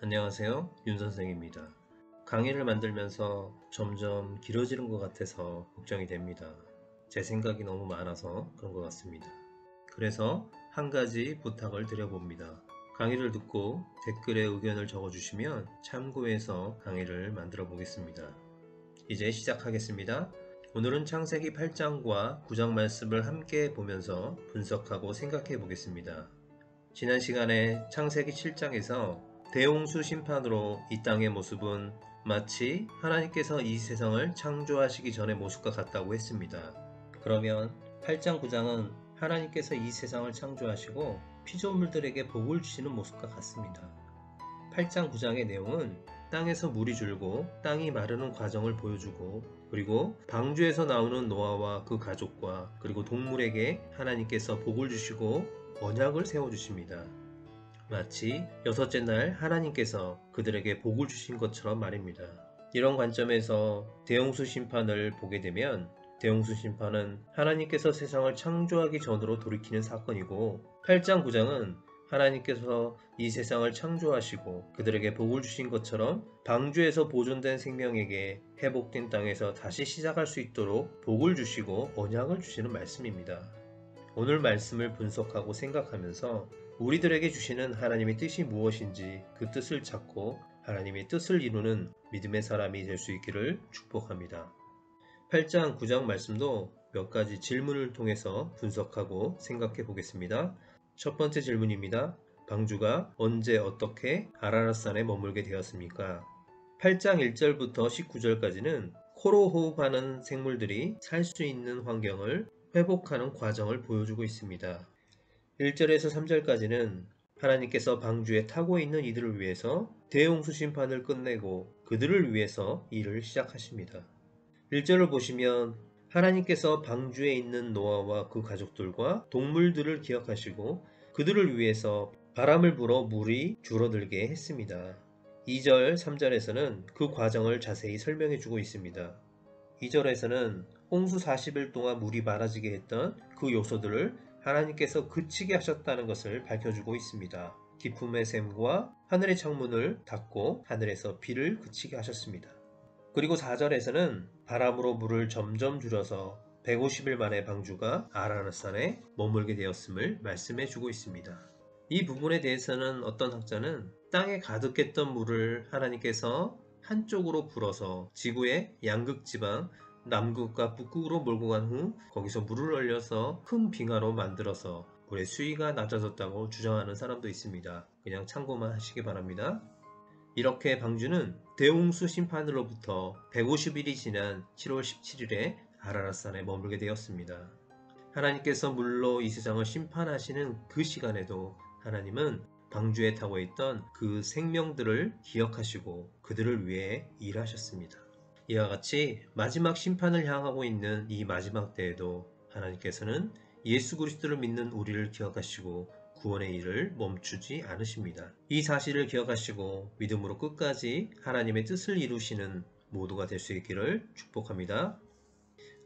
안녕하세요. 윤 선생입니다. 강의를 만들면서 점점 길어지는 것 같아서 걱정이 됩니다. 제 생각이 너무 많아서 그런 것 같습니다. 그래서 한 가지 부탁을 드려봅니다. 강의를 듣고 댓글에 의견을 적어주시면 참고해서 강의를 만들어 보겠습니다. 이제 시작하겠습니다. 오늘은 창세기 8장과 9장 말씀을 함께 보면서 분석하고 생각해 보겠습니다. 지난 시간에 창세기 7장에서 대홍수 심판으로 이 땅의 모습은 마치 하나님께서 이 세상을 창조하시기 전의 모습과 같다고 했습니다. 그러면 8장 9장은 하나님께서 이 세상을 창조하시고 피조물들에게 복을 주시는 모습과 같습니다. 8장 9장의 내용은 땅에서 물이 줄고 땅이 마르는 과정을 보여주고, 그리고 방주에서 나오는 노아와 그 가족과 그리고 동물에게 하나님께서 복을 주시고 언약을 세워주십니다. 마치 여섯째 날 하나님께서 그들에게 복을 주신 것처럼 말입니다. 이런 관점에서 대홍수 심판을 보게 되면, 대홍수 심판은 하나님께서 세상을 창조하기 전으로 돌이키는 사건이고, 8장 9장은 하나님께서 이 세상을 창조하시고 그들에게 복을 주신 것처럼 방주에서 보존된 생명에게 회복된 땅에서 다시 시작할 수 있도록 복을 주시고 언약을 주시는 말씀입니다. 오늘 말씀을 분석하고 생각하면서 우리들에게 주시는 하나님의 뜻이 무엇인지 그 뜻을 찾고 하나님의 뜻을 이루는 믿음의 사람이 될 수 있기를 축복합니다. 8장, 9장 말씀도 몇 가지 질문을 통해서 분석하고 생각해 보겠습니다. 첫 번째 질문입니다. 방주가 언제 어떻게 아라랏산에 머물게 되었습니까? 8장 1절부터 19절까지는 코로 호흡하는 생물들이 살 수 있는 환경을 회복하는 과정을 보여주고 있습니다. 1절에서 3절까지는 하나님께서 방주에 타고 있는 이들을 위해서 대홍수 심판을 끝내고 그들을 위해서 일을 시작하십니다. 1절을 보시면 하나님께서 방주에 있는 노아와 그 가족들과 동물들을 기억하시고 그들을 위해서 바람을 불어 물이 줄어들게 했습니다. 2절, 3절에서는 그 과정을 자세히 설명해 주고 있습니다. 2절에서는 홍수 40일 동안 물이 많아지게 했던 그 요소들을 하나님께서 그치게 하셨다는 것을 밝혀주고 있습니다. 기품의 샘과 하늘의 창문을 닫고 하늘에서 비를 그치게 하셨습니다. 그리고 4절에서는 바람으로 물을 점점 줄여서 150일 만에 방주가 아라랏산에 머물게 되었음을 말씀해 주고 있습니다. 이 부분에 대해서는 어떤 학자는 땅에 가득했던 물을 하나님께서 한쪽으로 불어서 지구의 양극지방 남극과 북극으로 몰고 간 후 거기서 물을 얼려서 큰 빙하로 만들어서 물의 수위가 낮아졌다고 주장하는 사람도 있습니다. 그냥 참고만 하시기 바랍니다. 이렇게 방주는 대홍수 심판으로부터 150일이 지난 7월 17일에 아라랏산에 머물게 되었습니다. 하나님께서 물로 이 세상을 심판하시는 그 시간에도 하나님은 방주에 타고 있던 그 생명들을 기억하시고 그들을 위해 일하셨습니다. 이와 같이 마지막 심판을 향하고 있는 이 마지막 때에도 하나님께서는 예수 그리스도를 믿는 우리를 기억하시고 구원의 일을 멈추지 않으십니다. 이 사실을 기억하시고 믿음으로 끝까지 하나님의 뜻을 이루시는 모두가 될 수 있기를 축복합니다.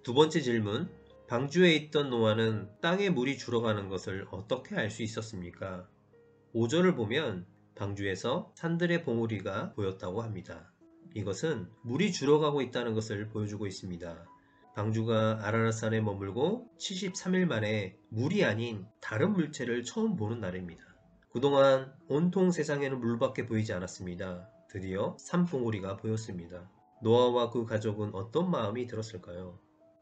두 번째 질문, 방주에 있던 노아는 땅에 물이 줄어가는 것을 어떻게 알 수 있었습니까? 5절을 보면 방주에서 산들의 봉우리가 보였다고 합니다. 이것은 물이 줄어가고 있다는 것을 보여주고 있습니다. 방주가 아라랏산에 머물고 73일 만에 물이 아닌 다른 물체를 처음 보는 날입니다. 그동안 온통 세상에는 물밖에 보이지 않았습니다. 드디어 산봉우리가 보였습니다. 노아와 그 가족은 어떤 마음이 들었을까요?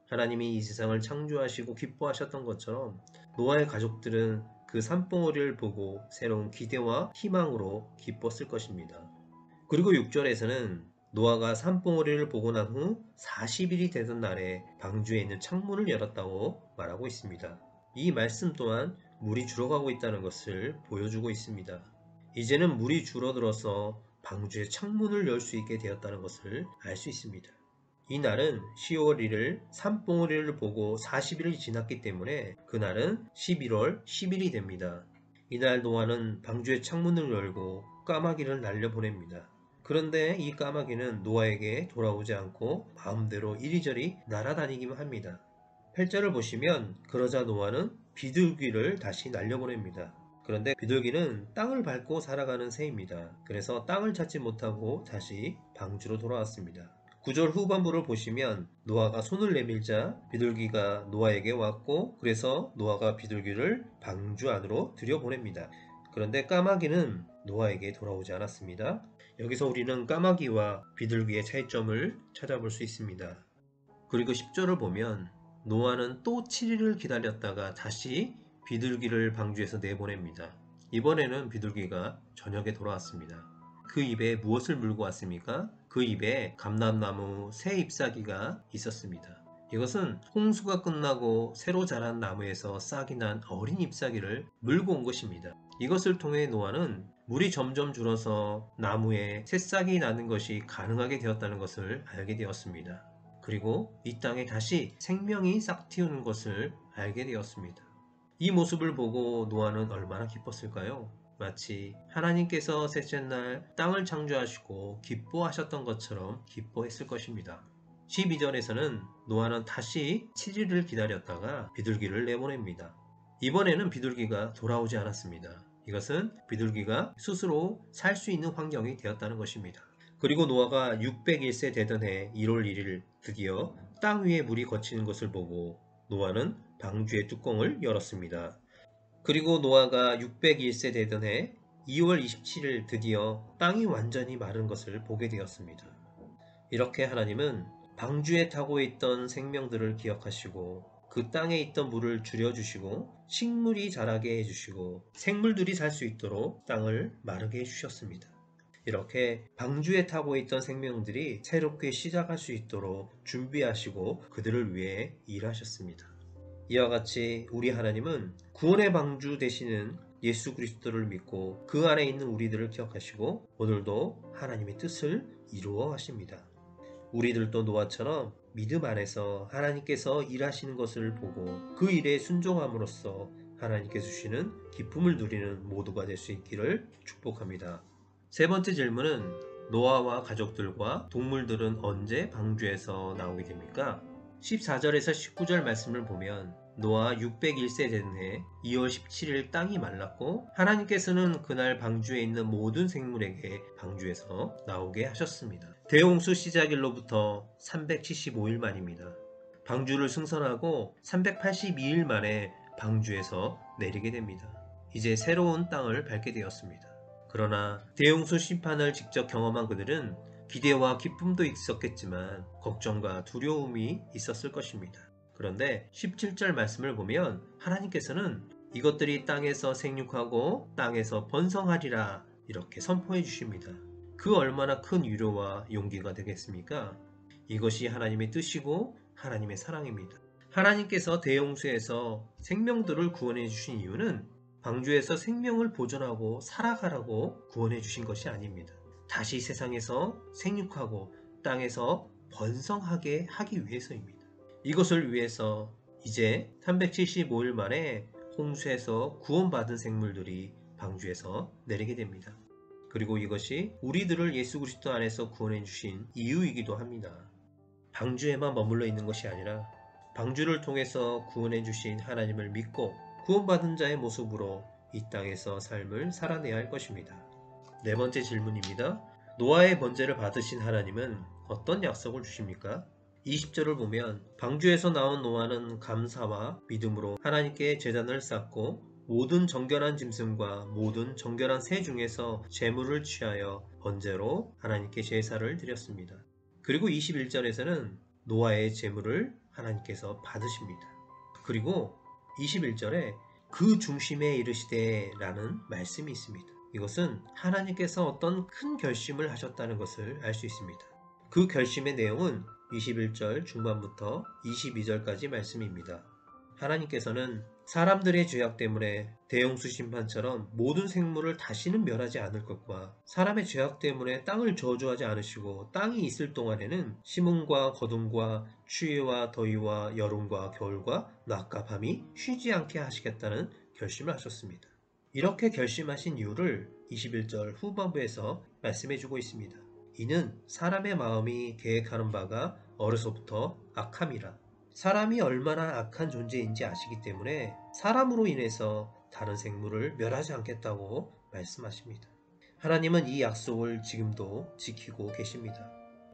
하나님이 이 세상을 창조하시고 기뻐하셨던 것처럼 노아의 가족들은 그 산봉우리를 보고 새로운 기대와 희망으로 기뻤을 것입니다. 그리고 6절에서는 노아가 산봉우리를 보고 난 후 40일이 되던 날에 방주에 있는 창문을 열었다고 말하고 있습니다. 이 말씀 또한 물이 줄어가고 있다는 것을 보여주고 있습니다. 이제는 물이 줄어들어서 방주의 창문을 열 수 있게 되었다는 것을 알 수 있습니다. 이 날은 10월 1일 산봉우리를 보고 40일이 지났기 때문에 그날은 11월 10일이 됩니다. 이날 노아는 방주의 창문을 열고 까마귀를 날려보냅니다. 그런데 이 까마귀는 노아에게 돌아오지 않고 마음대로 이리저리 날아다니기만 합니다. 8절을 보시면 그러자 노아는 비둘기를 다시 날려보냅니다. 그런데 비둘기는 땅을 밟고 살아가는 새입니다. 그래서 땅을 찾지 못하고 다시 방주로 돌아왔습니다. 9절 후반부를 보시면 노아가 손을 내밀자 비둘기가 노아에게 왔고, 그래서 노아가 비둘기를 방주 안으로 들여보냅니다. 그런데 까마귀는 노아에게 돌아오지 않았습니다. 여기서 우리는 까마귀와 비둘기의 차이점을 찾아볼 수 있습니다. 그리고 10절을 보면 노아는 또 7일을 기다렸다가 다시 비둘기를 방주에서 내보냅니다. 이번에는 비둘기가 저녁에 돌아왔습니다. 그 입에 무엇을 물고 왔습니까? 그 입에 감람나무 새 잎사귀가 있었습니다. 이것은 홍수가 끝나고 새로 자란 나무에서 싹이 난 어린 잎사귀를 물고 온 것입니다. 이것을 통해 노아는 물이 점점 줄어서 나무에 새싹이 나는 것이 가능하게 되었다는 것을 알게 되었습니다. 그리고 이 땅에 다시 생명이 싹 틔우는 것을 알게 되었습니다. 이 모습을 보고 노아는 얼마나 기뻤을까요? 마치 하나님께서 셋째 날 땅을 창조하시고 기뻐하셨던 것처럼 기뻐했을 것입니다. 12절에서는 노아는 다시 7일을 기다렸다가 비둘기를 내보냅니다. 이번에는 비둘기가 돌아오지 않았습니다. 이것은 비둘기가 스스로 살 수 있는 환경이 되었다는 것입니다. 그리고 노아가 601세 되던 해 1월 1일 드디어 땅 위에 물이 거치는 것을 보고 노아는 방주의 뚜껑을 열었습니다. 그리고 노아가 601세 되던 해 2월 27일 드디어 땅이 완전히 마른 것을 보게 되었습니다. 이렇게 하나님은 방주에 타고 있던 생명들을 기억하시고 그 땅에 있던 물을 줄여주시고 식물이 자라게 해주시고 생물들이 살 수 있도록 땅을 마르게 해주셨습니다. 이렇게 방주에 타고 있던 생명들이 새롭게 시작할 수 있도록 준비하시고 그들을 위해 일하셨습니다. 이와 같이 우리 하나님은 구원의 방주 되시는 예수 그리스도를 믿고 그 안에 있는 우리들을 기억하시고 오늘도 하나님의 뜻을 이루어 하십니다. 우리들도 노아처럼 믿음 안에서 하나님께서 일하시는 것을 보고 그 일에 순종함으로써 하나님께서 주시는 기쁨을 누리는 모두가 될 수 있기를 축복합니다. 세 번째 질문은 노아와 가족들과 동물들은 언제 방주에서 나오게 됩니까? 14절에서 19절 말씀을 보면 노아 601세 된 해 2월 17일 땅이 말랐고 하나님께서는 그날 방주에 있는 모든 생물에게 방주에서 나오게 하셨습니다. 대홍수 시작일로부터 375일 만입니다. 방주를 승선하고 382일 만에 방주에서 내리게 됩니다. 이제 새로운 땅을 밟게 되었습니다. 그러나 대홍수 심판을 직접 경험한 그들은 기대와 기쁨도 있었겠지만 걱정과 두려움이 있었을 것입니다. 그런데 17절 말씀을 보면 하나님께서는 이것들이 땅에서 생육하고 땅에서 번성하리라 이렇게 선포해 주십니다. 그 얼마나 큰 위로와 용기가 되겠습니까? 이것이 하나님의 뜻이고 하나님의 사랑입니다. 하나님께서 대홍수에서 생명들을 구원해 주신 이유는 방주에서 생명을 보존하고 살아가라고 구원해 주신 것이 아닙니다. 다시 세상에서 생육하고 땅에서 번성하게 하기 위해서입니다. 이것을 위해서 이제 375일 만에 홍수에서 구원받은 생물들이 방주에서 내리게 됩니다. 그리고 이것이 우리들을 예수 그리스도 안에서 구원해 주신 이유이기도 합니다. 방주에만 머물러 있는 것이 아니라 방주를 통해서 구원해 주신 하나님을 믿고 구원받은 자의 모습으로 이 땅에서 삶을 살아내야 할 것입니다. 네 번째 질문입니다. 노아의 번제를 받으신 하나님은 어떤 약속을 주십니까? 20절을 보면 방주에서 나온 노아는 감사와 믿음으로 하나님께 제단을 쌓고 모든 정결한 짐승과 모든 정결한 새 중에서 제물을 취하여 번제로 하나님께 제사를 드렸습니다. 그리고 21절에서는 노아의 제물을 하나님께서 받으십니다. 그리고 21절에 그 중심에 이르시되 라는 말씀이 있습니다. 이것은 하나님께서 어떤 큰 결심을 하셨다는 것을 알 수 있습니다. 그 결심의 내용은 21절 중반부터 22절까지 말씀입니다. 하나님께서는 사람들의 죄악 때문에 대홍수 심판처럼 모든 생물을 다시는 멸하지 않을 것과 사람의 죄악 때문에 땅을 저주하지 않으시고 땅이 있을 동안에는 심음과 거둠과 추위와 더위와 여름과 겨울과 낮과 밤이 쉬지 않게 하시겠다는 결심을 하셨습니다. 이렇게 결심하신 이유를 21절 후반부에서 말씀해주고 있습니다. 이는 사람의 마음이 계획하는 바가 어려서부터 악함이라. 사람이 얼마나 악한 존재인지 아시기 때문에 사람으로 인해서 다른 생물을 멸하지 않겠다고 말씀하십니다. 하나님은 이 약속을 지금도 지키고 계십니다.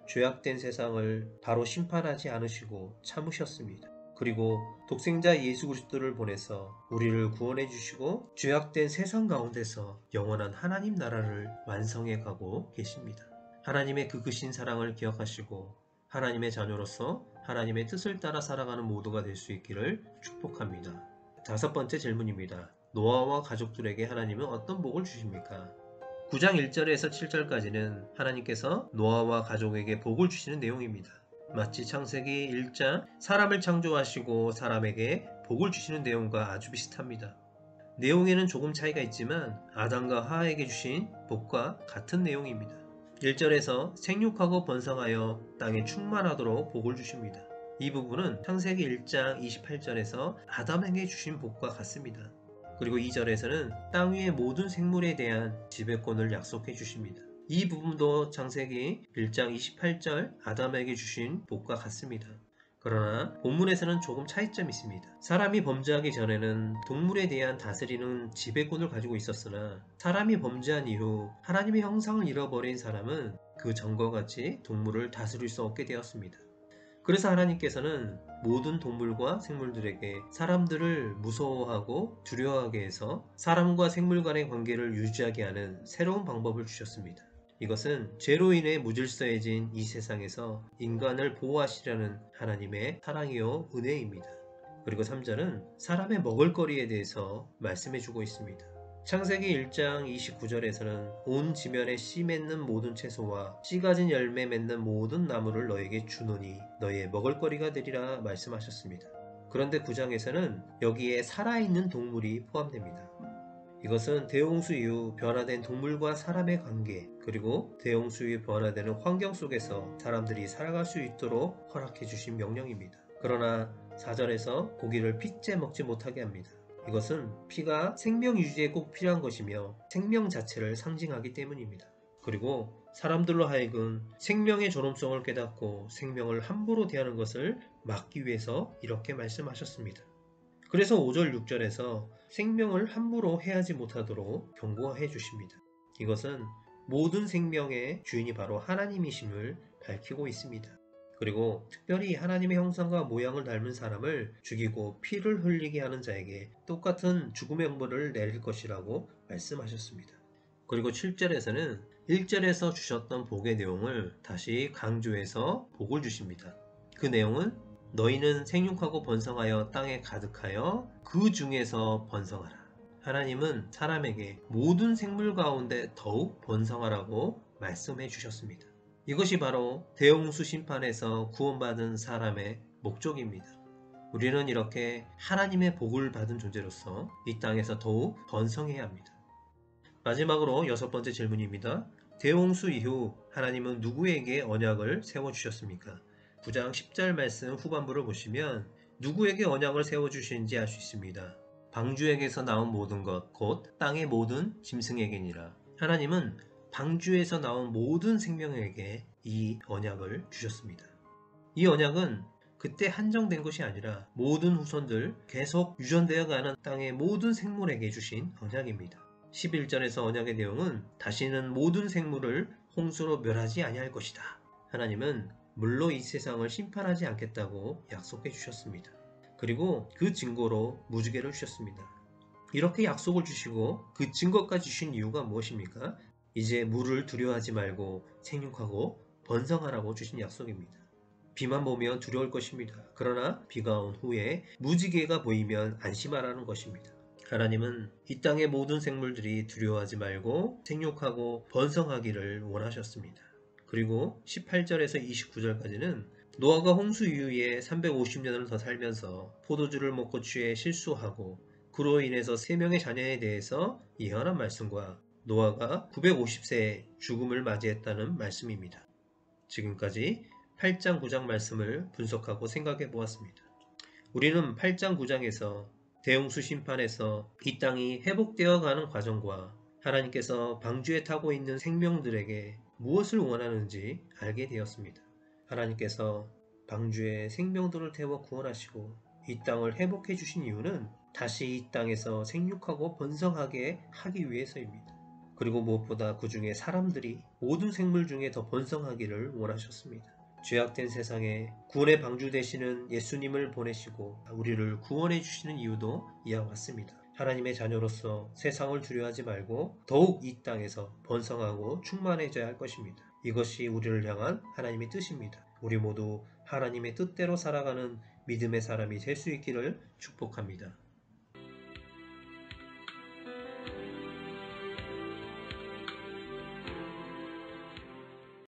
죄악된 세상을 바로 심판하지 않으시고 참으셨습니다. 그리고 독생자 예수 그리스도를 보내서 우리를 구원해 주시고 죄악된 세상 가운데서 영원한 하나님 나라를 완성해 가고 계십니다. 하나님의 그 크신 사랑을 기억하시고 하나님의 자녀로서 하나님의 뜻을 따라 살아가는 모두가 될 수 있기를 축복합니다. 다섯 번째 질문입니다. 노아와 가족들에게 하나님은 어떤 복을 주십니까? 9장 1절에서 7절까지는 하나님께서 노아와 가족에게 복을 주시는 내용입니다. 마치 창세기 1장 사람을 창조하시고 사람에게 복을 주시는 내용과 아주 비슷합니다. 내용에는 조금 차이가 있지만 아담과 하와에게 주신 복과 같은 내용입니다. 1절에서 생육하고 번성하여 땅에 충만하도록 복을 주십니다. 이 부분은 창세기 1장 28절에서 아담에게 주신 복과 같습니다. 그리고 2절에서는 땅 위의 모든 생물에 대한 지배권을 약속해 주십니다. 이 부분도 창세기 1장 28절 아담에게 주신 복과 같습니다. 그러나 본문에서는 조금 차이점이 있습니다. 사람이 범죄하기 전에는 동물에 대한 다스리는 지배권을 가지고 있었으나 사람이 범죄한 이후 하나님의 형상을 잃어버린 사람은 그 전과 같이 동물을 다스릴 수 없게 되었습니다. 그래서 하나님께서는 모든 동물과 생물들에게 사람들을 무서워하고 두려워하게 해서 사람과 생물 간의 관계를 유지하게 하는 새로운 방법을 주셨습니다. 이것은 죄로 인해 무질서해진 이 세상에서 인간을 보호하시려는 하나님의 사랑이요 은혜입니다. 그리고 3절은 사람의 먹을거리에 대해서 말씀해주고 있습니다. 창세기 1장 29절에서는 온 지면에 씨 맺는 모든 채소와 씨 가진 열매 맺는 모든 나무를 너에게 주노니 너의 먹을거리가 되리라 말씀하셨습니다. 그런데 9장에서는 여기에 살아있는 동물이 포함됩니다. 이것은 대홍수 이후 변화된 동물과 사람의 관계, 그리고 대홍수 이후 변화되는 환경 속에서 사람들이 살아갈 수 있도록 허락해 주신 명령입니다. 그러나 4절에서 고기를 핏째 먹지 못하게 합니다. 이것은 피가 생명 유지에 꼭 필요한 것이며 생명 자체를 상징하기 때문입니다. 그리고 사람들로 하여금 생명의 존엄성을 깨닫고 생명을 함부로 대하는 것을 막기 위해서 이렇게 말씀하셨습니다. 그래서 5절 6절에서 생명을 함부로 해하지 못하도록 경고해 주십니다. 이것은 모든 생명의 주인이 바로 하나님이심을 밝히고 있습니다. 그리고 특별히 하나님의 형상과 모양을 닮은 사람을 죽이고 피를 흘리게 하는 자에게 똑같은 죽음의 형벌을 내릴 것이라고 말씀하셨습니다. 그리고 7절에서는 1절에서 주셨던 복의 내용을 다시 강조해서 복을 주십니다. 그 내용은 너희는 생육하고 번성하여 땅에 가득하여 그 중에서 번성하라. 하나님은 사람에게 모든 생물 가운데 더욱 번성하라고 말씀해 주셨습니다. 이것이 바로 대홍수 심판에서 구원받은 사람의 목적입니다. 우리는 이렇게 하나님의 복을 받은 존재로서 이 땅에서 더욱 번성해야 합니다. 마지막으로 여섯 번째 질문입니다. 대홍수 이후 하나님은 누구에게 언약을 세워주셨습니까? 9장 10절 말씀 후반부를 보시면 누구에게 언약을 세워주시는지 알 수 있습니다. 방주에게서 나온 모든 것, 곧 땅의 모든 짐승에게니라. 하나님은 방주에서 나온 모든 생명에게 이 언약을 주셨습니다. 이 언약은 그때 한정된 것이 아니라 모든 후손들 계속 유전되어 가는 땅의 모든 생물에게 주신 언약입니다. 11절에서 언약의 내용은 다시는 모든 생물을 홍수로 멸하지 아니할 것이다. 하나님은 물로 이 세상을 심판하지 않겠다고 약속해 주셨습니다. 그리고 그 증거로 무지개를 주셨습니다. 이렇게 약속을 주시고 그 증거까지 주신 이유가 무엇입니까? 이제 물을 두려워하지 말고 생육하고 번성하라고 주신 약속입니다. 비만 보면 두려울 것입니다. 그러나 비가 온 후에 무지개가 보이면 안심하라는 것입니다. 하나님은 이 땅의 모든 생물들이 두려워하지 말고 생육하고 번성하기를 원하셨습니다. 그리고 18절에서 29절까지는 노아가 홍수 이후에 350년을 더 살면서 포도주를 먹고 취해 실수하고 그로 인해서 3명의 자녀에 대해서 예언한 말씀과 노아가 950세에 죽음을 맞이했다는 말씀입니다. 지금까지 8장 9장 말씀을 분석하고 생각해 보았습니다. 우리는 8장 9장에서 대홍수 심판에서 이 땅이 회복되어 가는 과정과 하나님께서 방주에 타고 있는 생명들에게 무엇을 원하는지 알게 되었습니다. 하나님께서 방주에 생명들을 태워 구원하시고 이 땅을 회복해 주신 이유는 다시 이 땅에서 생육하고 번성하게 하기 위해서입니다. 그리고 무엇보다 그 중에 사람들이 모든 생물 중에 더 번성하기를 원하셨습니다. 죄악된 세상에 구원의 방주 되시는 예수님을 보내시고 우리를 구원해 주시는 이유도 이와 같습니다. 하나님의 자녀로서 세상을 두려워하지 말고 더욱 이 땅에서 번성하고 충만해져야 할 것입니다. 이것이 우리를 향한 하나님의 뜻입니다. 우리 모두 하나님의 뜻대로 살아가는 믿음의 사람이 될 수 있기를 축복합니다.